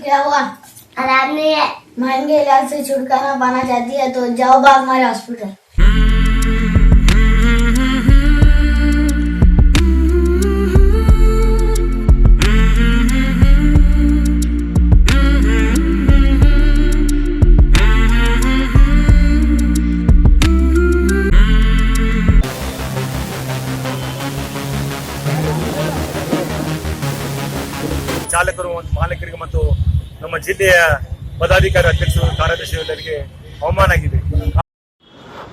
क्या हुआ? आराम नहीं है। महंगे इलाज से छुटकारा पाना चाहती है तो जाओ बाग हमारे हॉस्पिटल। ಚಾಲಕರು ಮತ್ತು ಮಾಲೀಕರಿಗೆ ಮತ್ತು ನಮ್ಮ ಜಿಲ್ಲೆಯ ಪದಾಧಿಕಾರಿ ಅಧ್ಯಕ್ಷರು ಕಾರ್ಯದರ್ಶಿಗಳಿಗೆ ಅವಮಾನ ಆಗಿದೆ।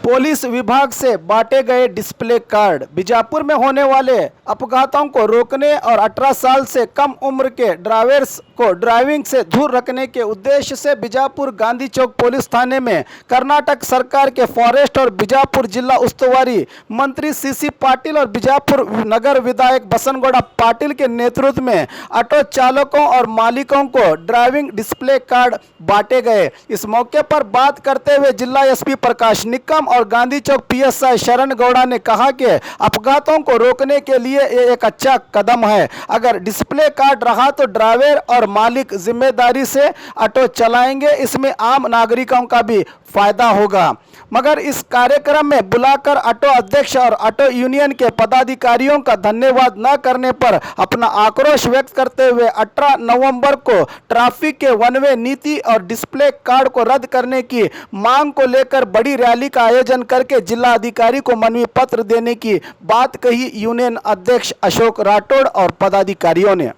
पुलिस विभाग से बांटे गए डिस्प्ले कार्ड। बीजापुर में होने वाले अपघातों को रोकने और 18 साल से कम उम्र के ड्राइवर्स को ड्राइविंग से दूर रखने के उद्देश्य से बीजापुर गांधी चौक पुलिस थाने में कर्नाटक सरकार के फॉरेस्ट और बीजापुर जिला उस्तुवारी मंत्री सीसी पाटिल और बीजापुर नगर विधायक बसनगौड़ा पाटिल के नेतृत्व में ऑटो चालकों और मालिकों को ड्राइविंग डिस्प्ले कार्ड बांटे गए। इस मौके पर बात करते हुए जिला एसपी प्रकाश निकम और गांधी चौक पीएसआई शरण गौड़ा ने कहा कि अपघातों को रोकने के लिए ये एक अच्छा कदम है। अगर डिस्प्ले कार्ड रहा तो ड्राइवर और मालिक जिम्मेदारी से ऑटो चलाएंगे, इसमें आम नागरिकों का भी फायदा होगा। मगर इस कार्यक्रम में बुलाकर ऑटो अध्यक्ष और ऑटो यूनियन के पदाधिकारियों का धन्यवाद न करने पर अपना आक्रोश व्यक्त करते हुए 18 नवंबर को ट्रैफिक के वन वे नीति और डिस्प्ले कार्ड को रद्द करने की मांग को लेकर बड़ी रैली का आयोजन करके जिला अधिकारी को मनवी पत्र देने की बात कही यूनियन अध्यक्ष अशोक राठौड़ और पदाधिकारियों ने।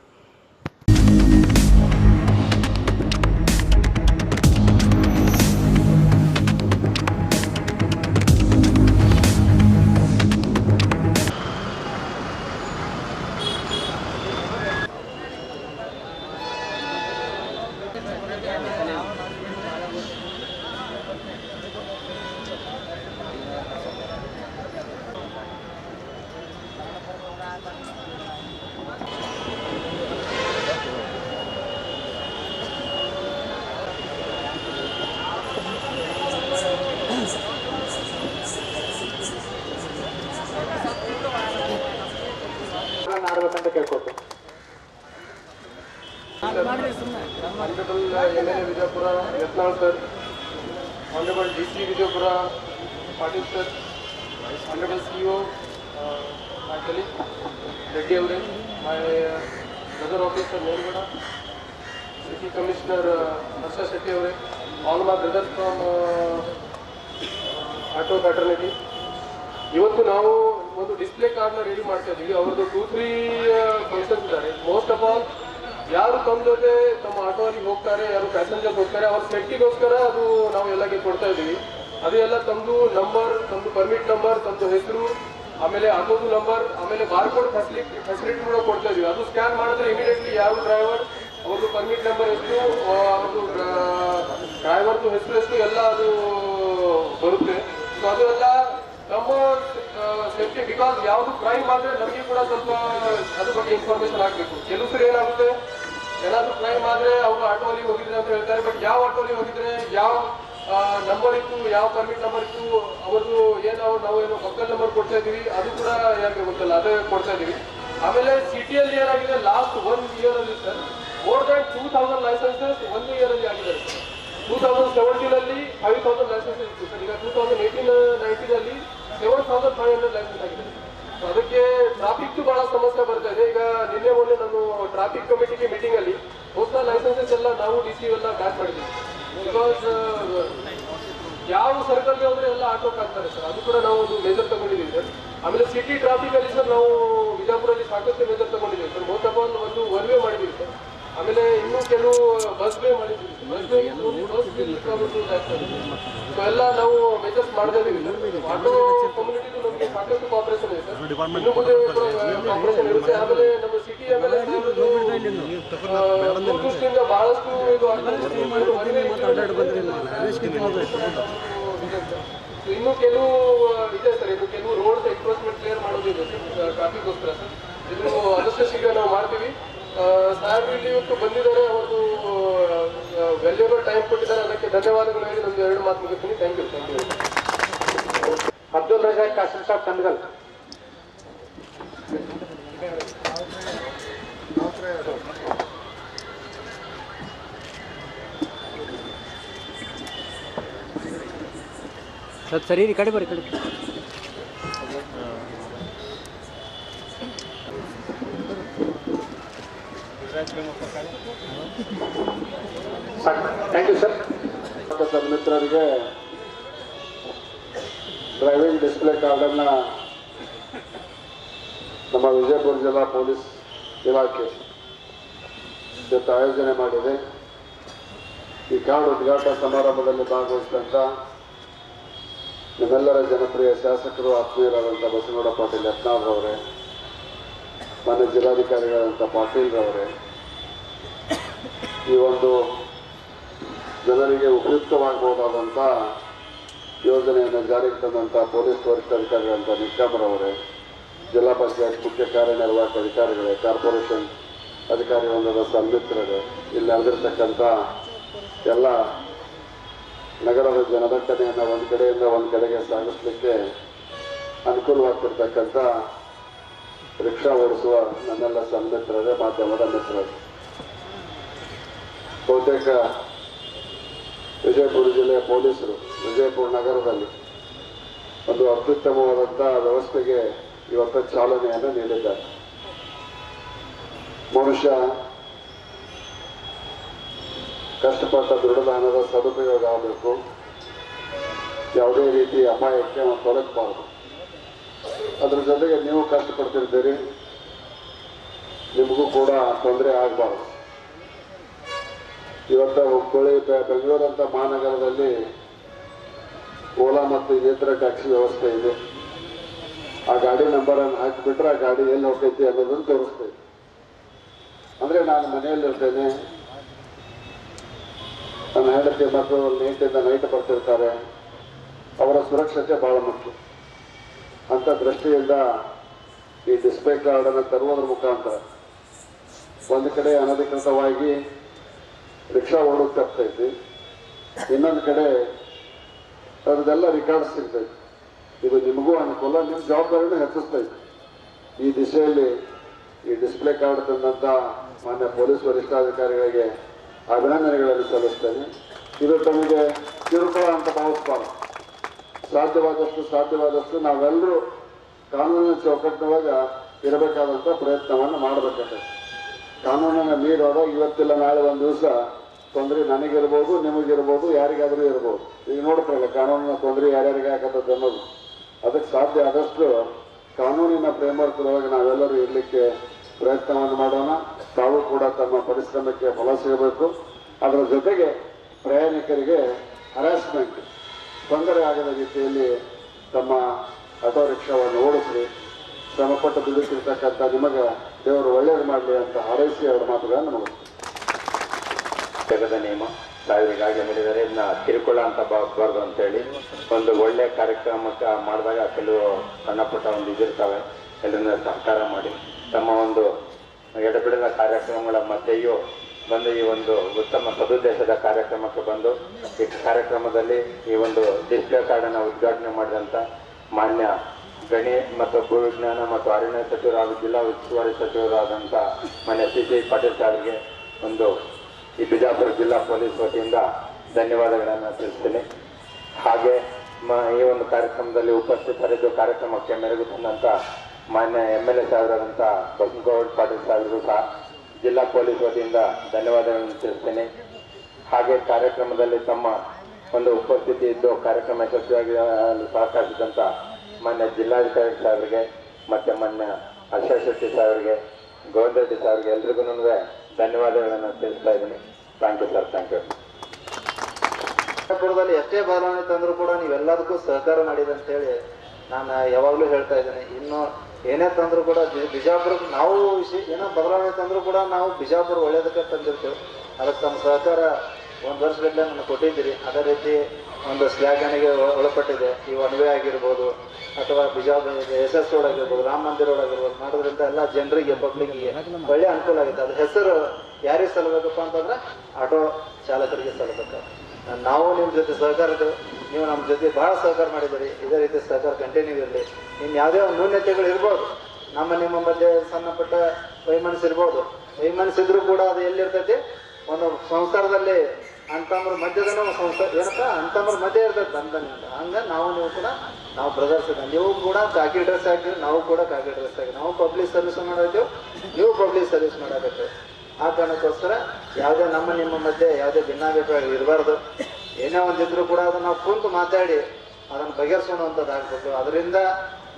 ಆಡ್ಬೇಕಂತ ಕೇಳ್ಕೊಟ್ಟು MLA Vijayapura Yatnal sir, honourable DC Vijayapura Patil sir, honourable CEO my colleague Reddy ಅವರೇ, my brother officer Nergowda, city commissioner Harsha Shetty ಅವರೇ, all my brothers from auto fraternity. ಇವತ್ತು ನಾವು ಒಂದು ಡಿಸ್ಪ್ಲೇ ಕಾರ್ಡ್ನ ರೆಡಿ ಮಾಡ್ತಾ ಇದ್ದೀವಿ. ಅವ್ರದ್ದು 2-3 ಫಂಕ್ಷನ್ಸ್ ಇದ್ದಾರೆ. ಮೋಸ್ಟ್ ಆಫ್ ಆಲ್ ಯಾರು ತಮ್ಮ ಜೊತೆ ತಮ್ಮ ಆಟೋಲ್ಲಿ ಹೋಗ್ತಾರೆ, ಯಾರು ಪ್ಯಾಸೆಂಜರ್ಸ್ ಹೋಗ್ತಾರೆ, ಅವ್ರ ಸೇಫ್ಟಿಗೋಸ್ಕರ ಅದು ನಾವು ಎಲ್ಲಕ್ಕೆ ಕೊಡ್ತಾ ಇದ್ದೀವಿ. ಅದು ಎಲ್ಲ ತಮ್ಮದು ನಂಬರ್, ತಮ್ಮದು ಪರ್ಮಿಟ್ ನಂಬರ್, ತಮ್ಮದು ಹೆಸರು, ಆಮೇಲೆ ಆಟೋದು ನಂಬರ್, ಆಮೇಲೆ ಬಾರ್ಕೋಡ್ ಫೆಸಿಲಿಟಿ ಕೂಡ ಕೊಡ್ತಾ ಇದ್ದೀವಿ. ಅದು ಸ್ಕ್ಯಾನ್ ಮಾಡಿದ್ರೆ ಇಮಿಡಿಯೇಟ್ಲಿ ಯಾವ ಡ್ರೈವರ್, ಅವ್ರದ್ದು ಪರ್ಮಿಟ್ ನಂಬರ್ ಎಷ್ಟು, ಅವ್ರದ್ದು ಡ್ರೈವರ್ದು ಹೆಸರು ಎಷ್ಟು ಎಲ್ಲ ಅದು ಬರುತ್ತೆ. ಸೊ ಅದು ಎಲ್ಲ ನಮ್ಮ ಸೇಫ್ಟಿ, ಬಿಕಾಸ್ ಯಾವುದು ಕ್ರೈಮ್ ಆದರೆ ನಮಗೆ ಕೂಡ ಸ್ವಲ್ಪ ಅದ್ರ ಬಗ್ಗೆ ಇನ್ಫಾರ್ಮೇಶನ್ ಆಗಬೇಕು. ಕೆಲವು ಸರಿ ಏನಾಗುತ್ತೆ, ಏನಾದರೂ ಕ್ರೈಮ್ ಆದರೆ ಅವರು ಆಟೋಲಿ ಹೋಗಿದ್ರೆ ಅಂತ ಹೇಳ್ತಾರೆ, ಬಟ್ ಯಾವ ಆಟೋಲಿ ಹೋಗಿದ್ರೆ, ಯಾವ ನಂಬರ್ ಇತ್ತು, ಯಾವ ಪರ್ಮಿಟ್ ನಂಬರ್ ಇತ್ತು, ಅವ್ರದ್ದು ನಾವೇನು ಮಕ್ಕಳ ನಂಬರ್ ಕೊಡ್ತಾ ಇದ್ದೀವಿ ಅದು ಕೂಡ ಯಾರಿಗೆ ಗೊತ್ತಲ್ಲ, ಅದೇ ಕೊಡ್ತಾ ಇದ್ದೀವಿ. ಆಮೇಲೆ ಸಿಟಿಯಲ್ಲಿ ಏನಾಗಿದೆ, ಲಾಸ್ಟ್ 1 year ಅಲ್ಲಿ sir more than 2000 licences 1 year ಅಲ್ಲಿ ಆಗಿದ್ದಾರೆ. 2017 5000 ಲೈಸೆನ್ಸಸ್ ಇತ್ತು ಸರ್. ಈಗ 2018-19 7500 ಲೈಸೆನ್ಸ್ ಆಗಿದೆ. ಅದಕ್ಕೆ ಟ್ರಾಫಿಕ್ದು ಬಹಳ ಸಮಸ್ಯೆ ಬರ್ತಾ ಇದೆ. ಈಗ ನಿನ್ನೆ ಮೊನ್ನೆ ನಾನು ಟ್ರಾಫಿಕ್ ಕಮಿಟಿಗೆ ಮೀಟಿಂಗ್ ಅಲ್ಲಿ ಹೊಸ ಲೈಸೆನ್ಸಸ್ ಎಲ್ಲ ನಾವು ಡಿಸಿ ಎಲ್ಲ ಬ್ಯಾನ್ ಮಾಡಿದ್ದೀವಿ. ಬಿಕಾಸ್ ಯಾವ ಸರ್ಕಲ್ಗೆ ಹೋದ್ರೆ ಎಲ್ಲ ಆಟೋ ಹಾಕ್ತಾರೆ ಸರ್. ಅದು ಕೂಡ ನಾವು ಒಂದು ಮೆಜರ್ ತಗೊಂಡಿದ್ದೀವಿ ಸರ್. ಆಮೇಲೆ ಸಿಟಿ ಟ್ರಾಫಿಕ್ ಅಲ್ಲಿ ಸರ್ ನಾವು ಬಿಜಾಪುರಲ್ಲಿ ಸಾಕಷ್ಟು ಮೆಜರ್ ತಗೊಂಡಿದ್ದೀವಿ ಸರ್. ಮೋಸ್ಟ್ ಆಫ್ ಆಲ್ ಒಂದು 1 ವೇ ಮಾಡಿದ್ದೀವಿ ಸರ್. ಆಮೇಲೆ ಇನ್ನೂ ಕೆಲವು ಬಸ್ ವೇ ಮಾಡಿದ್ದೀವಿ. ಸೊ ಎಲ್ಲ ನಾವು ಮೆಜರ್ಸ್ ಮಾಡ್ತಾ ಇದೀವಿ. ಆಟೋ ಕಮ್ಯುನಿಟಿದು ನಮಗೆ ಸಾಕಷ್ಟು ಕಾಪರೇಷನ್ ಇದೆ ಸರ್. ಇನ್ನು ಮುಂದೆ ಕಾಪರೇಷನ್ ಇರುತ್ತೆ. ಆಮೇಲೆ ನಮ್ಮ ಸಿಟಿ ಆಮೇಲೆ ದೃಷ್ಟಿಯಿಂದ ಬಹಳಷ್ಟು ಇದು ಇನ್ನು ಕೆಲವು ಇದೆ ಸರ್. ಇನ್ನು ಕೆಲವು ರೋಡ್ ಎನ್ಕ್ರೋಚ್ಮೆಂಟ್ ಕ್ಲಿಯರ್ ಮಾಡೋದಿದೆ ಸರ್ ಟ್ರಾಫಿಕ್ಗೋಸ್ಕರ ಸರ್. ಇದು ಆದಷ್ಟು ಶೀಘ್ರ ನಾವು ಮಾಡ್ತೀವಿ. ಸಾಹೇಬ್ರು ಇಲ್ಲಿ ಇವತ್ತು ಬಂದಿದ್ದಾರೆ, ಅವರು ವ್ಯಾಲ್ಯೂಬಲ್ ಟೈಮ್ ಕೊಟ್ಟಿದ್ದಾರೆ, ಅದಕ್ಕೆ ಧನ್ಯವಾದಗಳು ಹೇಳಿ ನಮ್ದು 2 ಮಾತು ಮುಗಿಸ್ತೀನಿ. Thank you. ಅಬ್ದುಲ್ ರಜಾಕ್ ಕಾಸಿಂ ಸಾಬ್ ಕಂದಗಲ್. ಸ್ವಲ್ಪ ಸರಿ ಈ ಕಡೆ ಬರ್ರಿ ಕಡೆ. Thank you sir. ಮಿತ್ರರಿಗೆ ಡ್ರೈವಿಂಗ್ ಡಿಸ್ಪ್ಲೇ ಕಾರ್ಡನ್ನು ನಮ್ಮ ವಿಜಯಪುರ ಜಿಲ್ಲಾ ಪೊಲೀಸ್ ಇಲಾಖೆ ಜೊತೆ ಆಯೋಜನೆ ಮಾಡಿದೆ. ಈ ಕಾರ್ಡ್ ಉದ್ಘಾಟನಾ ಸಮಾರಂಭದಲ್ಲಿ ಭಾಗವಹಿಸಿದಂಥ ನಿಮ್ಮೆಲ್ಲರ ಜನಪ್ರಿಯ ಶಾಸಕರು ಆತ್ಮೀಯರಾದಂಥ ಬಸನಗೌಡ ಪಾಟೀಲ್ ಯತ್ನಾಳ್ರವರೇ, ಮಾನ್ಯ ಜಿಲ್ಲಾಧಿಕಾರಿಗಳಾದಂಥ ಪಾಟೀಲ್ರವರೇ, ಈ ಒಂದು ಜನರಿಗೆ ಉಪಯುಕ್ತವಾಗಬಹುದಾದಂಥ ಯೋಜನೆಯನ್ನು ಜಾರಿಗೆ ತಂದಂಥ ಪೊಲೀಸ್ ವರಿಷ್ಠಾಧಿಕಾರಿಗಳಂಥ ನಿಕ್ಕಾಮರವರೇ, ಜಿಲ್ಲಾ ಪಂಚಾಯತ್ ಮುಖ್ಯ ಕಾರ್ಯನಿರ್ವಾಹಕ ಅಧಿಕಾರಿಗಳೇ, ಕಾರ್ಪೊರೇಷನ್ ಅಧಿಕಾರಿ ವೃಂದದ ಸನ್ಮಿತ್ರರೇ, ಇಲ್ಲಿ ನಡೆದಿರ್ತಕ್ಕಂಥ ಎಲ್ಲ ನಗರದ ಜನದಟ್ಟಣೆಯನ್ನು ಒಂದು ಕಡೆಯಿಂದ ಒಂದು ಕಡೆಗೆ ಸಾಗಿಸಲಿಕ್ಕೆ ಅನುಕೂಲವಾಗ್ತಿರ್ತಕ್ಕಂಥ ರಿಕ್ಷಾ ಓಡಿಸುವ ನನ್ನೆಲ್ಲ ಸನ್ಮಿತ್ರರೇ, ಮಾಧ್ಯಮದ ಮಿತ್ರರೇ, ಬಹುತೇಕ ವಿಜಯಪುರ ಜಿಲ್ಲೆಯ ಪೊಲೀಸರು ವಿಜಯಪುರ ನಗರದಲ್ಲಿ ಒಂದು ಅತ್ಯುತ್ತಮವಾದಂಥ ವ್ಯವಸ್ಥೆಗೆ ಇವತ್ತು ಚಾಲನೆಯನ್ನು ನೀಡಿದ್ದಾರೆ. ಮನುಷ್ಯ ಕಷ್ಟಪಟ್ಟ ದುಡಿದಾನದ ಸದುಪಯೋಗ ಆಗಬೇಕು, ಯಾವುದೇ ರೀತಿ ಅಪಾಯಕ್ಕೆ ನಾವು ತೊಲಗಬಾರದು. ಅದ್ರ ಜೊತೆಗೆ ನೀವು ಕಷ್ಟಪಡ್ತಿರ್ತೀರಿ, ನಿಮಗೂ ಕೂಡ ತೊಂದರೆ ಆಗಬಾರ್ದು. ಇವತ್ತು ಹುಬ್ಬಳ್ಳಿ ಬೆಂಗಳೂರಂಥ ಮಹಾನಗರದಲ್ಲಿ ಓಲಾ ಮತ್ತು ಇನ್ನಿತರ ಟ್ಯಾಕ್ಸಿ ವ್ಯವಸ್ಥೆ ಇದೆ. ಆ ಗಾಡಿ ನಂಬರನ್ನು ಹಾಕಿಬಿಟ್ರೆ ಆ ಗಾಡಿ ಎಲ್ಲಿ ಹೋಗ್ತೈತಿ ಅನ್ನೋದನ್ನು ತೋರಿಸ್ತೈತಿ. ಅಂದರೆ ನಾನು ಮನೆಯಲ್ಲಿರ್ತೇನೆ, ನನ್ನ ಹೆಂಡತಿ ಮತ್ತು ನೈಟಿಂದ ನೈಟ್ ಬರ್ತಿರ್ತಾರೆ, ಅವರ ಸುರಕ್ಷತೆ ಭಾಳ ಮುಖ್ಯ. ಅಂಥ ದೃಷ್ಟಿಯಿಂದ ಈ ಡಿಸ್ಪ್ಲೇ ಕಾರ್ಡನ್ನು ತರುವುದರ ಮುಖಾಂತರ ಒಂದು ಕಡೆ ಅನಧಿಕೃತವಾಗಿ ರಿಕ್ಷಾ ಓಡೋದು ತಪ್ತೈತಿ, ಇನ್ನೊಂದು ಕಡೆ ಅದೆಲ್ಲ ರೆಕಾರ್ಡ್ಸ್ ಸಿಗ್ತೈತಿ. ಇದು ನಿಮಗೂ ಅನುಕೂಲ, ನಿಮ್ಮ ಜವಾಬ್ದಾರಿನೂ ಹೆಚ್ಚಿಸ್ತೈತಿ. ಈ ದಿಶೆಯಲ್ಲಿ ಈ ಡಿಸ್ಪ್ಲೇ ಕಾರ್ಡ್ ತಂದಂಥ ಮಾನ್ಯ ಪೊಲೀಸ್ ವರಿಷ್ಠಾಧಿಕಾರಿಗಳಿಗೆ ಅಭಿನಂದನೆಗಳನ್ನು ಸಲ್ಲಿಸ್ತೇನೆ. ಇದು ತಮಗೆ ಕಿರುಕುಳ ಅಂತ ಭಾವಿಸಬಾರ್ದು. ಸಾಧ್ಯವಾದಷ್ಟು ನಾವೆಲ್ಲರೂ ಕಾನೂನಿನ ಚೌಕಟ್ಟಿನೊಳಗೆ ಇರಬೇಕಾದಂಥ ಪ್ರಯತ್ನವನ್ನು ಮಾಡಬೇಕಾಗ್ತದೆ. ಕಾನೂನನ್ನು ಮೀರೋದಾಗ ಇವತ್ತಿಲ್ಲ ನಾಳೆ ಒಂದು ದಿವಸ ತೊಂದರೆ ನನಗಿರ್ಬೋದು, ನಿಮಗಿರ್ಬೋದು, ಯಾರಿಗಾದರೂ ಇರ್ಬೋದು. ಈಗ ನೋಡ್ತಾರಲ್ಲ ಕಾನೂನಿನ ತೊಂದರೆ ಯಾರ್ಯಾರಿಗೆ ಆಗತ್ತದ ಅನ್ನೋದು. ಅದಕ್ಕೆ ಸಾಧ್ಯ ಆದಷ್ಟು ಕಾನೂನಿನ ಫ್ರೇಮ್ವರ್ಕ್ನೊಳಗೆ ನಾವೆಲ್ಲರೂ ಇರಲಿಕ್ಕೆ ಪ್ರಯತ್ನವನ್ನು ಮಾಡೋಣ. ತಾವು ಕೂಡ ತಮ್ಮ ಪರಿಶ್ರಮಕ್ಕೆ ಫಲ ಸಿಗಬೇಕು. ಅದರ ಜೊತೆಗೆ ಪ್ರಯಾಣಿಕರಿಗೆ ಹರಾಸ್ಮೆಂಟ್ ತೊಂದರೆ ಆಗದ ರೀತಿಯಲ್ಲಿ ತಮ್ಮ ಆಟೋ ರಿಕ್ಷಾವನ್ನು ಓಡಿಸಿ ಶ್ರಮಪಟ್ಟು ದುಡಿತಿರ್ತಕ್ಕಂಥ ನಿಮಗೆ ದೇವರು ಒಳ್ಳೆಯದು ಮಾಡಲಿ ಅಂತ ಹಾರೈಸಿ ಅವರ ಮಾತುಗಳನ್ನು ಮುಗಿಸ್ತೀವಿ. ಜಗದ ನಿಯಮ ತಾವಿಗಾಗಿ ಹೇಳಿದರೆ ಇದನ್ನ ಕಿರುಕುಳ ಅಂತ ಭಾವಿಸಬಾರ್ದು ಅಂತೇಳಿ ಒಂದು ಒಳ್ಳೆ ಕಾರ್ಯಕ್ರಮಕ್ಕೆ ಮಾಡಿದಾಗ ಕೆಲವು ಸಣ್ಣ ಪುಟ್ಟ ಒಂದು ಇದಿರ್ತವೆ. ಎಲ್ಲರನ್ನ ಸಹಕಾರ ಮಾಡಿ ತಮ್ಮ ಒಂದು ಎಡಬಿಡದ ಕಾರ್ಯಕ್ರಮಗಳ ಮಧ್ಯೆಯೂ ಬಂದು ಈ ಒಂದು ಉತ್ತಮ ಸದುದ್ದೇಶದ ಕಾರ್ಯಕ್ರಮಕ್ಕೆ ಬಂದು ಈ ಕಾರ್ಯಕ್ರಮದಲ್ಲಿ ಈ ಒಂದು ಡಿಸ್ಪ್ಲೇ ಕಾರ್ಡನ್ನು ಉದ್ಘಾಟನೆ ಮಾಡಿದಂಥ ಮಾನ್ಯ ಗಣಿ ಮತ್ತು ಭೂವಿಜ್ಞಾನ ಮತ್ತು ಅರಣ್ಯ ಸಚಿವರು ಹಾಗೂ ಜಿಲ್ಲಾ ಉಸ್ತುವಾರಿ ಸಚಿವರಾದಂಥ ಮಾನ್ಯ CJ ಪಾಟೀಲ್ ಸಾರ್ಗೆ ಒಂದು ಈ ಬಿಜಾಪುರ ಜಿಲ್ಲಾ ಪೊಲೀಸ್ ವತಿಯಿಂದ ಧನ್ಯವಾದಗಳನ್ನು ತಿಳಿಸ್ತೀನಿ. ಹಾಗೆ ಈ ಒಂದು ಕಾರ್ಯಕ್ರಮದಲ್ಲಿ ಉಪಸ್ಥಿತರಿದ್ದು ಕಾರ್ಯಕ್ರಮಕ್ಕೆ ಮೆರುಗು ತಂದಂಥ ಮಾನ್ಯ MLA ಸಾಹೇಬರಾದಂಥ ಬಸನಗೌಡ ಪಾಟೀಲ್ ಸಾಹೇಬರಿಗೂ ಸಹ ಜಿಲ್ಲಾ ಪೊಲೀಸ್ ವತಿಯಿಂದ ಧನ್ಯವಾದಗಳನ್ನು ತಿಳಿಸ್ತೀನಿ. ಹಾಗೆ ಕಾರ್ಯಕ್ರಮದಲ್ಲಿ ತಮ್ಮ ಒಂದು ಉಪಸ್ಥಿತಿ ಇದ್ದು ಕಾರ್ಯಕ್ರಮ ಯಶಸ್ವಿಯಾಗಿ ಸಹಕರಿಸಿದಂಥ ಮಾನ್ಯ ಜಿಲ್ಲಾಧಿಕಾರಿ ಸಾಹೇಬರಿಗೆ ಮತ್ತು ಮಾನ್ಯ ಹರ್ಷ ಶೆಟ್ಟಿ ಸಾಹೇಬರಿಗೆ, ಗೋವಿಂದ ರೆಡ್ಡಿ ಸಾಹೇಬರಿಗೆ ಎಲ್ರಿಗೂ ಧನ್ಯವಾದಗಳನ್ನು ತಿಳಿಸ್ತಾ ಇದ್ದೀನಿ. Thank you sir, thank you. ಬಿಜಾಪುರದಲ್ಲಿ ಎಷ್ಟೇ ಬದಲಾವಣೆ ತಂದರೂ ಕೂಡ ನೀವೆಲ್ಲದಕ್ಕೂ ಸಹಕಾರ ಮಾಡಿದೆ ಅಂತೇಳಿ ನಾನು ಯಾವಾಗಲೂ ಹೇಳ್ತಾ ಇದ್ದೀನಿ. ಇನ್ನು ಏನೇ ತಂದರೂ ಕೂಡ ಬಿಜಾಪುರಕ್ಕೆ ನಾವು ಏನೋ ಬದಲಾವಣೆ ತಂದರೂ ಕೂಡ ನಾವು ಬಿಜಾಪುರ ಒಳ್ಳೇದಕ್ಕೆ ತಂದಿರ್ತೇವೆ. ಅದಕ್ಕೆ ತಮ್ಮ ಸಹಕಾರ ಒಂದು ವರ್ಷಗಟ್ಟಲೆ ನನಗೆ ಕೊಟ್ಟಿದ್ದೀರಿ. ಅದೇ ರೀತಿ ಒಂದು ಶ್ಲಾಘನೆಗೆ ಒಳಪಟ್ಟಿದೆ. ಈ ಒನ್ ವೇ ಆಗಿರ್ಬೋದು ಅಥವಾ ಬಿಜಾಪುರ SS ರೋಡ್ ಆಗಿರ್ಬೋದು, ರಾಮ ಮಂದಿರ ರೋಡ್ ಆಗಿರ್ಬೋದು ಮಾಡೋದ್ರಿಂದ ಎಲ್ಲ ಜನರಿಗೆ ಪಬ್ಲಿಕ್ಗೆ ಒಳ್ಳೆ ಅನುಕೂಲ ಆಗುತ್ತೆ. ಅದು ಹೆಸರು ಯಾರಿಗೆ ಸಲ್ಲಬೇಕಪ್ಪ ಅಂತಂದ್ರೆ ಆಟೋ ಚಾಲಕರಿಗೆ ಸಲ್ಲಬೇಕು. ನಾವು ನಿಮ್ಮ ಜೊತೆ ಸಹಕಾರದ್ದು, ನೀವು ನಮ್ಮ ಜೊತೆ ಭಾಳ ಸಹಕಾರ ಮಾಡಿದ್ದೀರಿ. ಇದೇ ರೀತಿ ಸಹಕಾರ ಕಂಟಿನ್ಯೂ ಇರಲಿ. ಇನ್ನು ಯಾವುದೇ ಒಂದು ನ್ಯೂನ್ಯತೆಗಳು ಇರ್ಬೋದು, ನಿಮ್ಮ ಮಧ್ಯೆ ಸಣ್ಣ ಪುಟ್ಟ ವೈಮನಸ್ಸು ಇರ್ಬೋದು. ವೈಮನಸ್ಸಿದ್ರೂ ಕೂಡ ಅದು ಎಲ್ಲಿರ್ತೈತಿ, ಒಂದು ಸಂಸಾರದಲ್ಲಿ ಅಂತಂದ್ರ ಮಧ್ಯದನೂ ಸಂಸಾರ ಏನಪ್ಪ ಅಂತಂದ್ರ ಮಧ್ಯೆ ಇರ್ತದೆ ಬಂಧನಿಂದ. ಹಂಗೆ ನೀವು ಕೂಡ ನಾವು ಬ್ರದರ್ಸ್ ಇದ್ದ, ನೀವು ಕೂಡ ಕಾಕಿ ಡ್ರೆಸ್ ಹಾಕಿರಿ, ನಾವು ಕೂಡ ಕಾಕಿ ಡ್ರೆಸ್ ಹಾಕಿ, ನಾವು ಪಬ್ಲಿಕ್ ಸರ್ವಿಸ್ ಮಾಡೋದು, ನೀವು ಪಬ್ಲಿಕ್ ಸರ್ವಿಸ್ ಮಾಡಬೇಕು. ಆ ಕಾರಣಕ್ಕೋಸ್ಕರ ಯಾವುದೇ ನಿಮ್ಮ ಮಧ್ಯೆ ಯಾವುದೇ ಭಿನ್ನಾಭಿಪ್ರಾಯ ಇರಬಾರ್ದು. ಏನೇ ಒಂದಿದ್ರು ಕೂಡ ಅದನ್ನು ನಾವು ಕುಂತು ಮಾತಾಡಿ ಅದನ್ನು ಬಗೆಹರಿಸೋಣವಂಥದ್ದು ಆಗಬೇಕು. ಅದರಿಂದ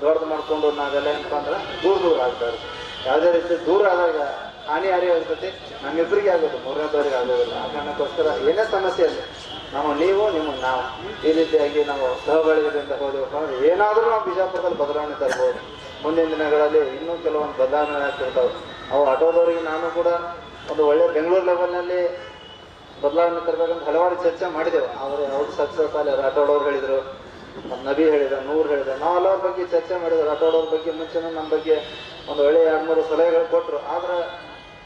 ದೊಡ್ಡದು ಮಾಡಿಕೊಂಡು ನಾವೆಲ್ಲ ಏನಪ್ಪ ಅಂದ್ರೆ ದೂರ ಆಗ್ಬಾರ್ದು. ಯಾವುದೇ ರೀತಿ ದೂರ ಆದಾಗ ಹಾನಿ ಆಗ್ತೈತಿ, ನಮ್ಮಿಬ್ಬರಿಗೆ ಆಗೋದು, ಮೂರನೇದವ್ರಿಗೆ ಆಗೋದಿಲ್ಲ. ಆ ಕಾರಣಕ್ಕೋಸ್ಕರ ಏನೇ ಸಮಸ್ಯೆ ಇಲ್ಲ, ನೀವು ನಾವು ಈ ರೀತಿಯಾಗಿ ನಾವು ಸಹಬಾಳ್ವೆಯಿಂದ ಹೋದೆವಪ್ಪ ಅಂದ್ರೆ ಏನಾದರೂ ನಾವು ಬಿಜಾಪುರದಲ್ಲಿ ಬದಲಾವಣೆ ತರ್ಬೋದು. ಮುಂದಿನ ದಿನಗಳಲ್ಲಿ ಇನ್ನೂ ಕೆಲವೊಂದು ಬದಲಾವಣೆ ಆಗ್ತಿರ್ತಾವೆ. ಅವು ಆಟೋದವರಿಗೆ ನಾನು ಕೂಡ ಒಂದು ಒಳ್ಳೆ ಬೆಂಗಳೂರು ಲೆವೆಲ್ನಲ್ಲಿ ಬದಲಾವಣೆ ತರಬೇಕಂತ ಹಲವಾರು ಚರ್ಚೆ ಮಾಡಿದೆವು. ಆದರೆ ಅವ್ರು ಸಕ್ಸಸ್ ಅಲ್ಲಿ ರಾಠೋಡವ್ರು ಹೇಳಿದರು, ನಬಿ ಹೇಳಿದ, ನೂರು ಹೇಳಿದ, ನಾವು ಹಲವಾರ ಬಗ್ಗೆ ಚರ್ಚೆ ಮಾಡಿದ್ರು. ರಾಠೋಡವ್ರ ಬಗ್ಗೆ ಮುಂಚೆನೂ ನಮ್ಮ ಬಗ್ಗೆ ಒಂದು ಒಳ್ಳೆಯ 2-3 ಸಲಹೆಗಳು ಕೊಟ್ಟರು. ಆದರೆ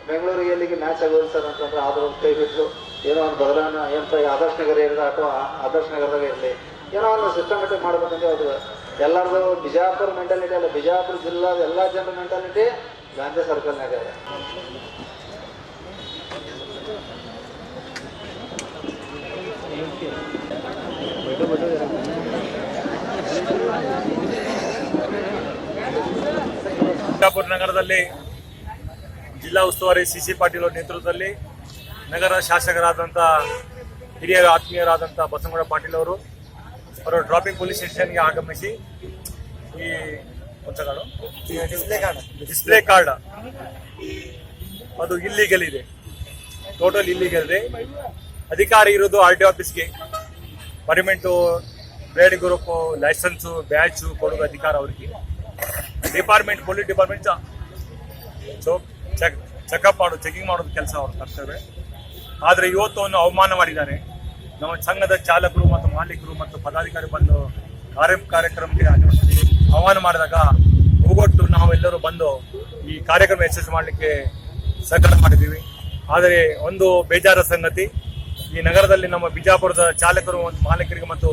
ಬೆಂಗಳೂರಿಗೆ ಎಲ್ಲಿಗೆ ಮ್ಯಾಚ್ ಆಗೋದು ಸರ್ ಅಂತಂದ್ರೆ ಆದರೂ ಕೈ ಬಿಟ್ಟು ಏನೋ ಒಂದು ಬದಲಾವಣೆ ಏನಪ್ಪ ಆದರ್ಶ ನಗರ ಇರಲಿ ಅಥವಾ ಆದರ್ಶ ನಗರದಾಗ ಇರಲಿ ಏನೋ ಒಂದು ಸಿಸ್ಟಮೆಟಿಕ್ ಮಾಡ್ಬೇಕಂದ್ರೆ ಅದು ಎಲ್ಲರದು ಬಿಜಾಪುರ ಮೆಂಟಾಲಿಟಿ ಅಲ್ಲ, ಬಿಜಾಪುರ ಜಿಲ್ಲಾದ ಎಲ್ಲ ಜನರ ಮೆಂಟಾಲಿಟಿ ಗಾಂಧಿ ಸರ್ಕಲ್ನಾಗ ಇದೆ. ಬಿಜಾಪುರ ನಗರದಲ್ಲಿ ಜಿಲ್ಲಾ ಉಸ್ತುವಾರಿ ಸಿ ಪಾಟೀಲ್ ಅವರ ನೇತೃತ್ವದಲ್ಲಿ ನಗರ ಶಾಸಕರಾದಂಥ ಹಿರಿಯ ಆತ್ಮೀಯರಾದಂಥ ಬಸನಗೌಡ ಪಾಟೀಲ್ ಅವರು ಡ್ರಾಪಿಂಗ್ ಪೊಲೀಸ್ ಸ್ಟೇಷನ್ಗೆ ಆಗಮಿಸಿ ಈ ಡಿಸ್ಪ್ಲೇ ಕಾರ್ಡ್ ಅದು ಇಲ್ಲಿಗಲ್ ಇದೆ, ಟೋಟಲ್ ಇಲ್ಲಿಗಲ್ ಇದೆ. ಅಧಿಕಾರಿ ಇರೋದು RTO ಆಫೀಸ್ಗೆ. Permit, blade group, licence, batch ಕೊಡೋದು ಅಧಿಕಾರ ಅವರಿಗೆ. ಡಿಪಾರ್ಟ್ಮೆಂಟ್, ಪೊಲೀಸ್ ಡಿಪಾರ್ಟ್ಮೆಂಟ್ ಚೆಕಪ್ ಮಾಡೋದು, ಚೆಕಿಂಗ್ ಮಾಡೋದು ಕೆಲಸ ಅವ್ರ ಕರ್ತವ್ಯ. ಆದರೆ ಇವತ್ತು ಅವನು ಅವಮಾನ ಮಾಡಿದ್ದಾನೆ. ನಮ್ಮ ಸಂಘದ ಚಾಲಕರು ಮತ್ತು ಮಾಲೀಕರು ಮತ್ತು ಪದಾಧಿಕಾರಿ ಬಂದು ಕಾರ್ಯಕ್ರಮಕ್ಕೆ ಆಹ್ವಾನ ಮಾಡಿದಾಗ ಹೋಗೊಟ್ಟು ನಾವೆಲ್ಲರೂ ಬಂದು ಈ ಕಾರ್ಯಕ್ರಮ ಯಶಸ್ವಿ ಮಾಡಲಿಕ್ಕೆ ಸಹಕಾರ ಮಾಡಿದ್ದೀವಿ. ಆದರೆ ಒಂದು ಬೇಜಾರ ಸಂಗತಿ, ಈ ನಗರದಲ್ಲಿ ನಮ್ಮ ಬಿಜಾಪುರದ ಚಾಲಕರು ಮತ್ತು ಮಾಲೀಕರಿಗೆ ಮತ್ತು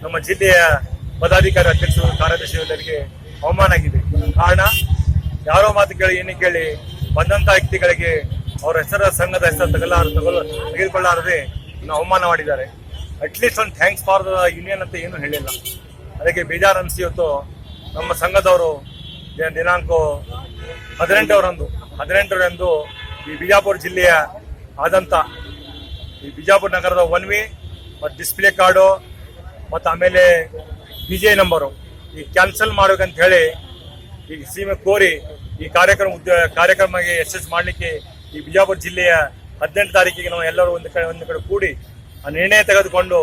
ನಮ್ಮ ಜಿಲ್ಲೆಯ ಪದಾಧಿಕಾರಿ ಅಧ್ಯಕ್ಷರು, ಕಾರ್ಯದರ್ಶಿಗಳಿಗೆ ಅವಮಾನ ಆಗಿದೆ. ಕಾರಣ ಯಾರೋ ಮಾತು ಕೇಳಿ ಏನೇ ಕೇಳಿ ಬಂದಂತ ವ್ಯಕ್ತಿಗಳಿಗೆ ಅವರ ಸಂಘದ ಹೆಸರು ತೆಗೆದುಕೊಳ್ಳಾರದೆ ಅವಮಾನ ಮಾಡಿದ್ದಾರೆ. ಅಟ್ಲೀಸ್ಟ್ ಒಂದು ಥ್ಯಾಂಕ್ಸ್ ಫಾರ್ ದ ಯೂನಿಯನ್ ಅಂತ ಏನು ಹೇಳಿಲ್ಲ. ಅದಕ್ಕೆ ಬೇಜಾರು ಅನಿಸಿ ಇವತ್ತು ನಮ್ಮ ಸಂಘದವರು ದಿನಾಂಕ 18ರಂದು ಈ ಬಿಜಾಪುರ ಜಿಲ್ಲೆಯ ಆದಂತ ಈ ಬಿಜಾಪುರ ನಗರದ 1 ವೇ ಮತ್ತು ಡಿಸ್ಪ್ಲೇ ಕಾರ್ಡು ಮತ್ತು ಆಮೇಲೆ PJ ನಂಬರು ಈ ಕ್ಯಾನ್ಸಲ್ ಮಾಡ್ಬೇಕಂತ ಹೇಳಿ ಈ ಸೀಮೆ ಕೋರಿ ಈ ಕಾರ್ಯಕ್ರಮಕ್ಕೆ ಯಶಸ್ವಿ ಮಾಡಲಿಕ್ಕೆ ಈ ಬಿಜಾಪುರ ಜಿಲ್ಲೆಯ 18 ತಾರೀಕಿಗೆ ನಾವು ಎಲ್ಲರೂ ಒಂದು ಕಡೆ ಕೂಡಿ ಆ ನಿರ್ಣಯ ತೆಗೆದುಕೊಂಡು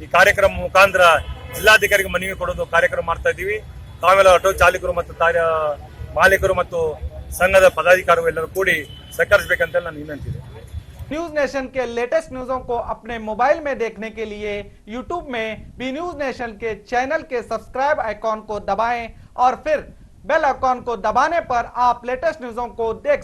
ಈ ಕಾರ್ಯಕ್ರಮ ಮುಖಾಂತರ ಜಿಲ್ಲಾಧಿಕಾರಿಗೆ ಮನವಿ ಕೊಡೋದು ಕಾರ್ಯಕ್ರಮ ಮಾಡ್ತಾ ಇದ್ದೀವಿ. ತಾವೆಲ್ಲ ಆಟೋ ಚಾಲಕರು ಮತ್ತು ಮಾಲೀಕರು ಮತ್ತು ಸಂಘದ ಪದಾಧಿಕಾರಿಗಳು ಎಲ್ಲರೂ ಕೂಡಿ ಸಹಕರಿಸಬೇಕಂತ ನಾನು ವಿನಂತಿದೆ. न्यूज नेशन के लेटेस्ट न्यूज़ों को अपने मोबाइल में देखने के लिए यूट्यूब में बी न्यूज नेशन के चैनल के सब्सक्राइब आइकॉन को दबाएं और फिर बेल आइकॉन को दबाने पर आप लेटेस्ट न्यूज़ों को देख